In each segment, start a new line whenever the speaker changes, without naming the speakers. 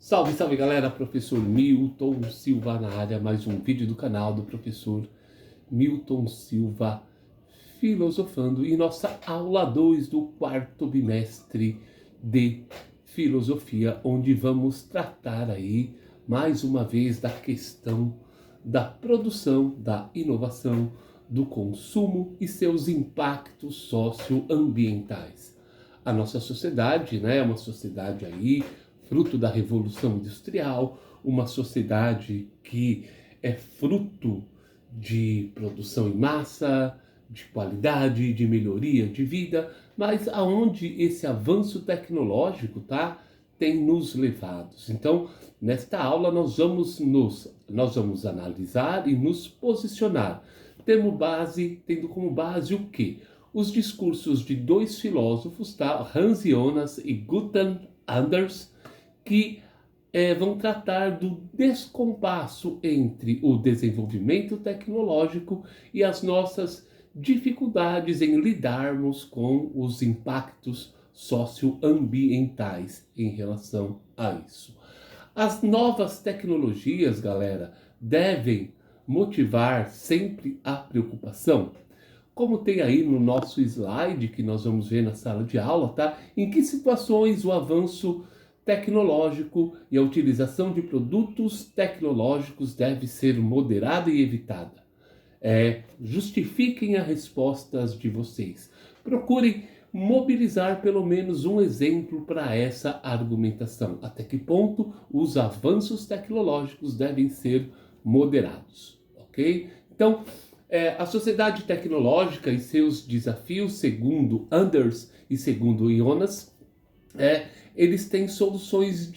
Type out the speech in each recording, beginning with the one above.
Salve, salve galera, professor Milton Silva na área, mais um vídeo do canal do professor Milton Silva filosofando em nossa aula 2 do quarto bimestre de filosofia, onde vamos tratar aí mais uma vez da questão da produção, da inovação, do consumo e seus impactos socioambientais. A nossa sociedade, né, é uma sociedade aí fruto da Revolução Industrial, uma sociedade que é fruto de produção em massa, de qualidade, de melhoria de vida, mas aonde esse avanço tecnológico tem nos levado. Então, nesta aula nós vamos analisar e nos posicionar, tendo como base o quê? Os discursos de dois filósofos, Hans Jonas e Guttorm Anders, que vão tratar do descompasso entre o desenvolvimento tecnológico e as nossas dificuldades em lidarmos com os impactos socioambientais em relação a isso. As novas tecnologias, galera, devem motivar sempre a preocupação. Como tem aí no nosso slide que nós vamos ver na sala de aula, Em que situações o avanço tecnológico e a utilização de produtos tecnológicos deve ser moderada e evitada? Justifiquem as respostas de vocês. Procurem mobilizar pelo menos um exemplo para essa argumentação. Até que ponto os avanços tecnológicos devem ser moderados, ok? Então, a sociedade tecnológica e seus desafios, segundo Anders e segundo Jonas, eles têm soluções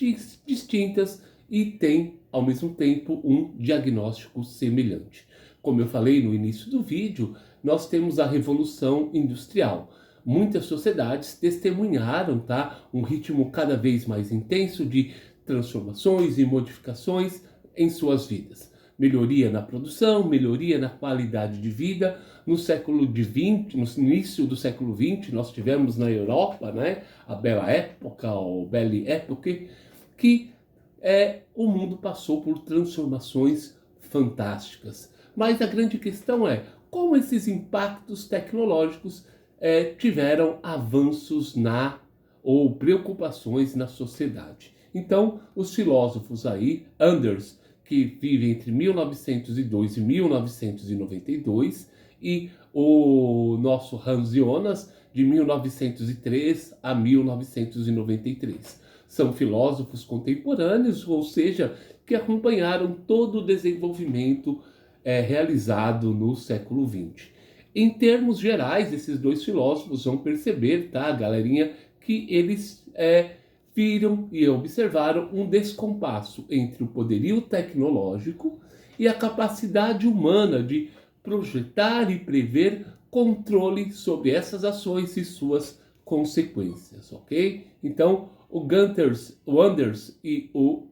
distintas e têm, ao mesmo tempo, um diagnóstico semelhante. Como eu falei no início do vídeo, nós temos a Revolução Industrial. Muitas sociedades testemunharam um ritmo cada vez mais intenso de transformações e modificações em suas vidas. Melhoria na produção, melhoria na qualidade de vida. No início do século XX, nós tivemos na Europa, a Bela Época, ou Belle Époque, que o mundo passou por transformações fantásticas. Mas a grande questão é como esses impactos tecnológicos tiveram avanços ou preocupações na sociedade. Então, os filósofos aí, Anders, que vive entre 1902 e 1992, e o nosso Hans Jonas, de 1903 a 1993. São filósofos contemporâneos, ou seja, que acompanharam todo o desenvolvimento realizado no século XX. Em termos gerais, esses dois filósofos vão perceber, galerinha, que eles viram e observaram um descompasso entre o poderio tecnológico e a capacidade humana de projetar e prever controle sobre essas ações e suas consequências, ok? Então, o Anders e o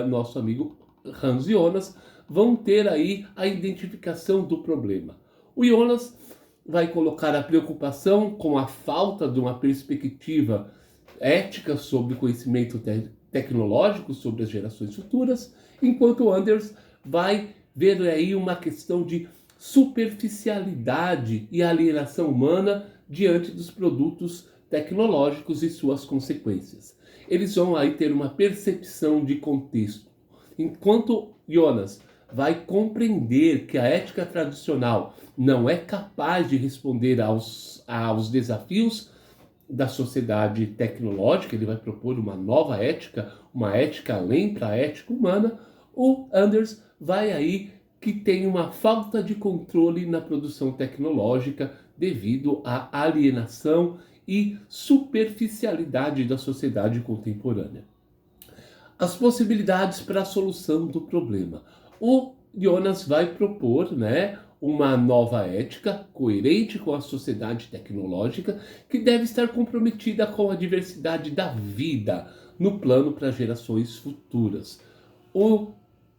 nosso amigo Hans Jonas vão ter aí a identificação do problema. O Jonas vai colocar a preocupação com a falta de uma perspectiva ética sobre o conhecimento tecnológico sobre as gerações futuras, enquanto o Anders vai ver aí uma questão de superficialidade e alienação humana diante dos produtos tecnológicos e suas consequências. Eles vão aí ter uma percepção de contexto. Enquanto Jonas vai compreender que a ética tradicional não é capaz de responder aos desafios da sociedade tecnológica, ele vai propor uma nova ética, uma ética além da ética humana. O Anders vai aí que tem uma falta de controle na produção tecnológica devido à alienação e superficialidade da sociedade contemporânea. As possibilidades para a solução do problema. O Jonas vai propor, uma nova ética coerente com a sociedade tecnológica que deve estar comprometida com a diversidade da vida no plano para gerações futuras. O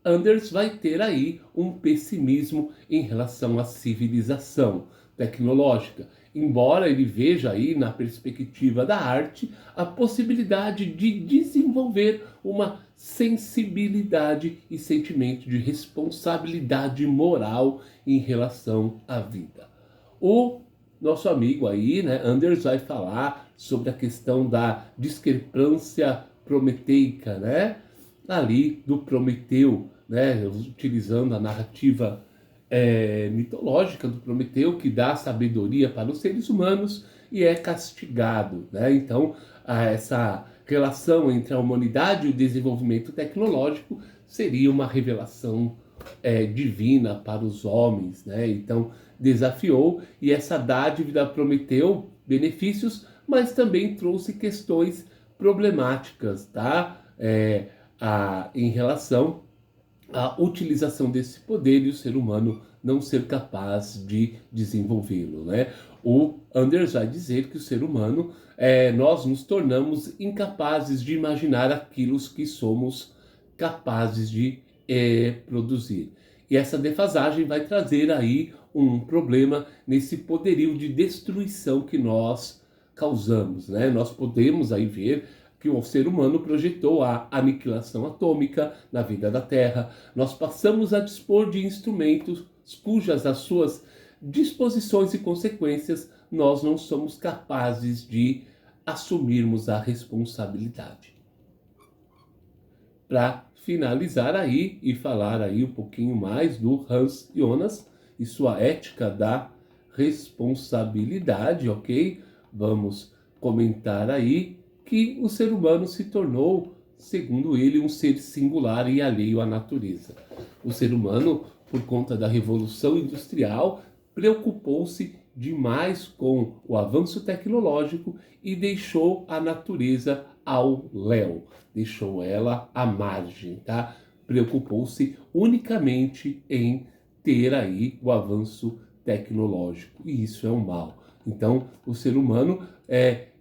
Anders vai ter aí um pessimismo em relação à civilização tecnológica, embora ele veja aí na perspectiva da arte a possibilidade de desenvolver uma sensibilidade e sentimento de responsabilidade moral em relação à vida. O nosso amigo aí, né, Anders, vai falar sobre a questão da discrepância prometeica, né, ali do Prometeu, né, utilizando a narrativa mitológica do Prometeu, que dá sabedoria para os seres humanos e é castigado, né? Então, essa relação entre a humanidade e o desenvolvimento tecnológico seria uma revelação divina para os homens, né? Então, desafiou, e essa dádiva prometeu benefícios, mas também trouxe questões problemáticas, tá? Em relação à utilização desse poder e o ser humano não ser capaz de desenvolvê-lo, né? O Anders vai dizer que o ser humano, nós nos tornamos incapazes de imaginar aquilo que somos capazes de produzir. E essa defasagem vai trazer aí um problema nesse poderio de destruição que nós causamos, né? Nós podemos aí ver que o ser humano projetou a aniquilação atômica na vida da Terra. Nós passamos a dispor de instrumentos cujas as suas disposições e consequências nós não somos capazes de assumirmos a responsabilidade. Para finalizar aí e falar aí um pouquinho mais do Hans Jonas e sua ética da responsabilidade, ok? Vamos comentar aí que o ser humano se tornou, segundo ele, um ser singular e alheio à natureza. O ser humano, por conta da Revolução Industrial, preocupou-se demais com o avanço tecnológico e deixou a natureza ao léu, deixou ela à margem, tá? Preocupou-se unicamente em ter aí o avanço tecnológico, e isso é um mal. Então, o ser humano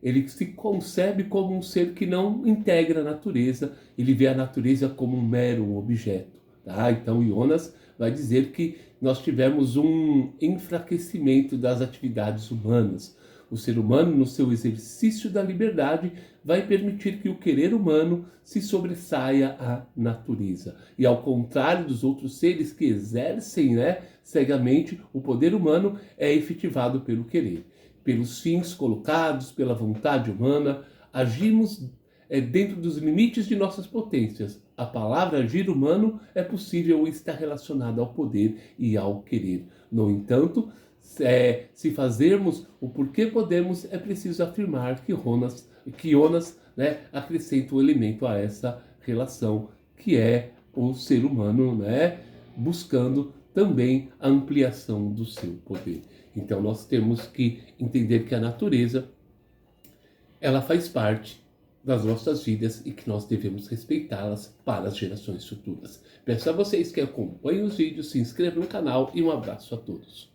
ele se concebe como um ser que não integra a natureza, ele vê a natureza como um mero objeto, tá? Então, Jonas vai dizer que nós tivemos um enfraquecimento das atividades humanas. O ser humano, no seu exercício da liberdade, vai permitir que o querer humano se sobressaia à natureza. E ao contrário dos outros seres que exercem, né, cegamente, o poder humano é efetivado pelo querer. Pelos fins colocados, pela vontade humana, agimos dentro dos limites de nossas potências. A palavra agir humano é possível estar relacionada ao poder e ao querer. No entanto, se fazermos o porquê podemos, é preciso afirmar que Jonas, né, acrescenta um elemento a essa relação, que é o ser humano, né, buscando também a ampliação do seu poder. Então nós temos que entender que a natureza, ela faz parte das nossas vidas e que nós devemos respeitá-las para as gerações futuras. Peço a vocês que acompanhem os vídeos, se inscrevam no canal e um abraço a todos.